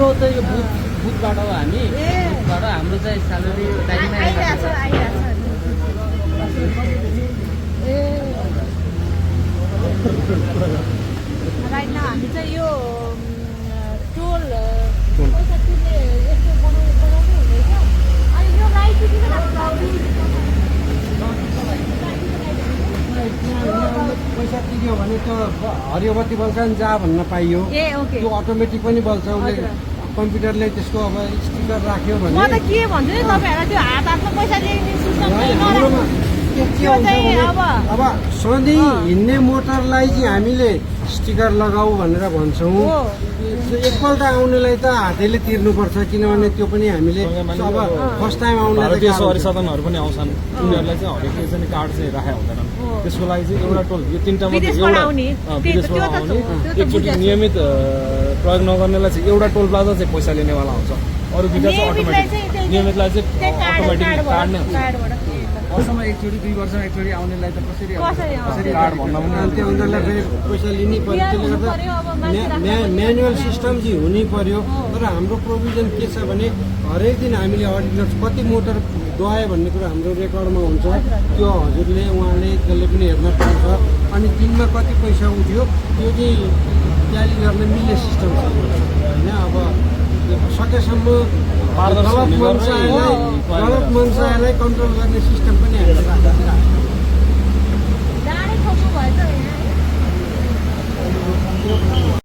हाम्रो चाहिँ यो बुथबाट हो हामी बुथबाट हाम्रो चाहिँ स्यालेरी टाइममा आइरहेछ ए राइट नाउ हामी चाहिँ यो टोल पैसा तिर्ने यस्तो बनाउनु हुँदैछ अनि यो राइट किन पैसा तिर्यो भने त हरियो बत्ती बल्छ नि जा भन्न पाइयो ए ओके त्यो अटोमेटिक पनि बल्छ उसले कम्प्युटरले त्यसको अब स्टिकर राख्यो भने म त के भन्छु नि तपाईँहरूलाई त्यो हातमा पैसा ल्याउने सिस्टम हाम्रोमा के आउँछ भने अब सधैँ हिँड्ने मोटरलाई चाहिँ हामीले स्टिकर लगाऊ भनेर भन्छौँ एकपल्ट आउनेलाई त हातैले तिर्नुपर्छ किनभने त्यो पनि हामीले अब फर्स्ट टाइम आउनेलाई भारतीय सहरी सदनहरू पनि आउँछन् उनीहरूलाई चाहिँ हरेक एकजना कार्ड चाहिँ राखेका हुँदैनन् त्यसको लागि चाहिँ एउटा टोल यो तिनवटा मध्ये विदेशबाट आउने विदेशबाट आउने एकचोटि नियमित प्रयोग नगर्नेलाई चाहिँ एउटा टोल प्लाजा चाहिँ पैसा लिनेवाला हुन्छ अरू दुईटा चाहिँ अटोमेटिक नियमितलाई चाहिँ अटोमेटिक कार्ड नै हुन्छ वर्षमा एकचोटि 2 वर्षमा एकचोटि आउनेलाई त कसरी कार्ड भन्दा पनि त्यो उनीहरूलाई फेरि पैसा लिनै पर्यो त्यसले गर्दा म्यानुअल सिस्टम चाहिँ हुनै पर्यो तर हाम्रो प्रोभिजन के छ भने हरेक दिन हामीले अडिटर्स कति मोटर गयो भन्ने कुरा हाम्रो रेकर्डमा हुन्छ त्यो हजुरले उहाँले जसले पनि हेर्न पाउँछ अनि दिनमा कति पैसा उठ्यो त्यो चाहिँ ट्याली गर्न मिल्ने सिस्टम छ होइन अब सकेसम्म गलत मन्सायलाई कन्ट्रोल गर्ने सिस्टम पनि हामीले राख्छौँ